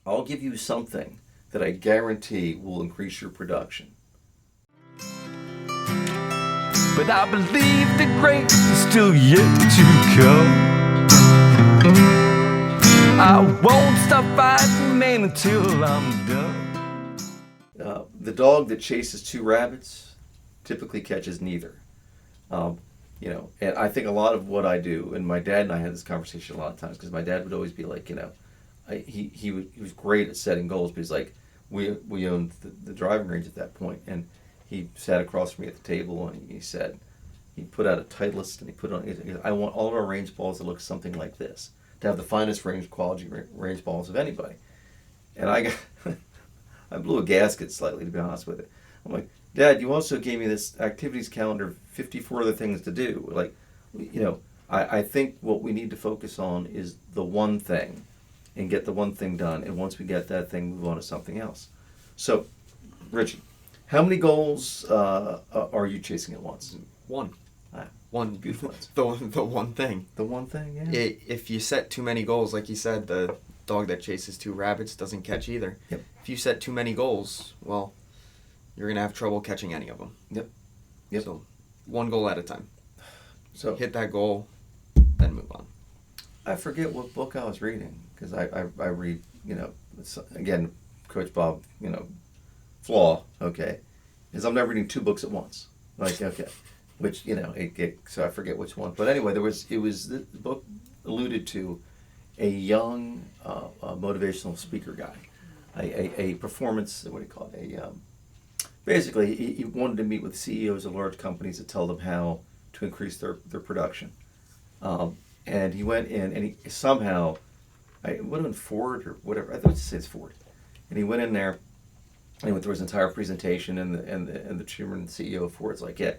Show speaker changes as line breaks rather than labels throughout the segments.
I'll give you something that I guarantee will increase your production.
But I believe the great is still yet to come. I won't stop fighting, man, until I'm done.
The dog that chases two rabbits typically catches neither. And I think a lot of what I do, and my dad and I had this conversation a lot of times, because my dad would always be like, he was great at setting goals, but he's like, we owned the driving range at that point, and he sat across from me at the table, and he said, he put out a Titleist, and he put on, he said, I want all of our range balls to look something like this, to have the finest quality range balls of anybody. And I blew a gasket slightly, to be honest with it. I'm like, Dad, you also gave me this activities calendar, 54 other things to do. Like, I think what we need to focus on is the one thing and get the one thing done. And once we get that thing, move on to something else. So, Richie, how many goals are you chasing at once?
One.
One. Beautiful.
The one thing.
The one thing, yeah.
If you set too many goals, like you said, the dog that chases two rabbits doesn't catch either.
Yep.
If you set too many goals, well, you're going to have trouble catching any of them.
Yep.
So, one goal at a time.
So
hit that goal, then move on.
I forget what book I was reading, because I read, again, Coach Bob, flaw, okay, is I'm never reading two books at once. Like, okay, which, so I forget which one. But anyway, the book alluded to a young motivational speaker guy, a performance, what do you call it, basically he wanted to meet with CEOs of large companies to tell them how to increase their production. And he went in, and he somehow, it would have been Ford or whatever, I thought it says Ford. And he went in there, and he went through his entire presentation, and the chairman and CEO of Ford's like, yeah,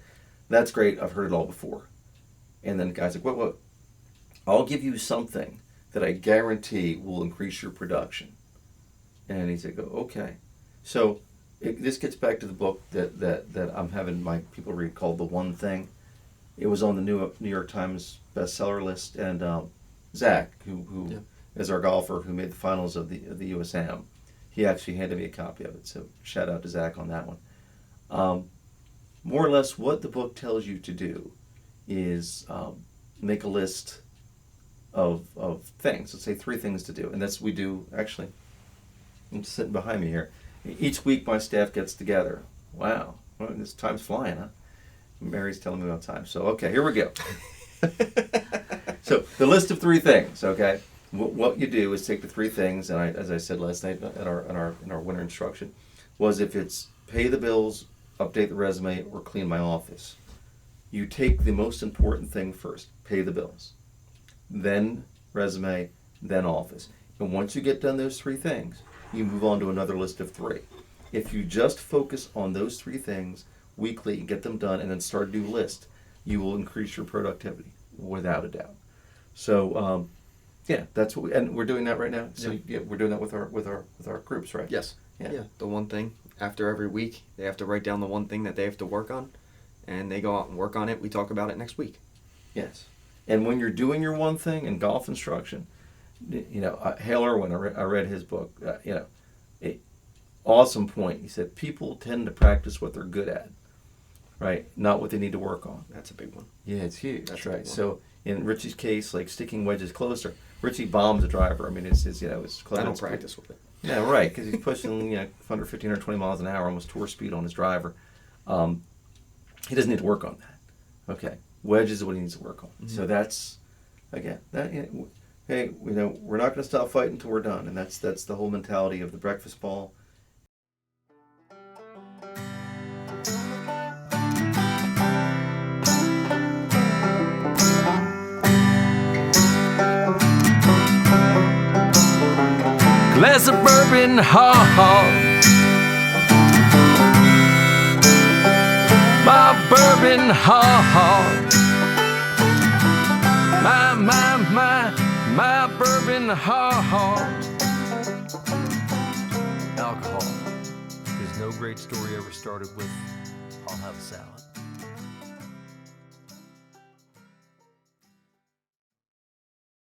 that's great, I've heard it all before. And then the guy's like, what? I'll give you something that I guarantee will increase your production. And he's like, okay. So this gets back to the book that I'm having my people read called The One Thing. It was on the New York Times bestseller list, and Zach, who is our golfer who made the finals of the USAM, he actually handed me a copy of it. So shout out to Zach on that one. More or less, what the book tells you to do is make a list of things. Let's say 3 things to do, and that's we do actually. I'm sitting behind me here. Each week, my staff gets together. Wow, well, this time's flying, huh? Mary's telling me about time. So, okay, here we go. So, the list of 3 things, okay? What you do is take the 3 things, and as I said last night in our winter instruction, was if it's pay the bills, update the resume, or clean my office. You take the most important thing first, pay the bills. Then resume, then office. And once you get done those 3 things, you move on to another list of 3. If you just focus on those 3 things weekly and get them done and then start a new list, you will increase your productivity without a doubt. So that's what and we're doing that right now. So we're doing that with our groups, right?
Yes. Yeah. The one thing after every week, they have to write down the one thing that they have to work on, and they go out and work on it. We talk about it next week.
Yes. And when you're doing your one thing in golf instruction, Hale Irwin, I read his book, awesome point. He said people tend to practice what they're good at, right? Not what they need to work on.
That's a big one.
Yeah, it's huge.
That's
right. So in Richie's case, like sticking wedges closer, Richie bombs a driver. I mean, it's close.
I don't practice with it.
Yeah, right, because he's pushing under 15 or 20 miles an hour, almost tour speed on his driver. He doesn't need to work on that. Okay, wedges is what he needs to work on. Mm-hmm. So that's again hey, we're not going to stop fighting until we're done, and that's the whole mentality of the breakfast ball.
Glass of bourbon, my bourbon, my bourbon, alcohol. Because no great story ever started with, I'll have a salad.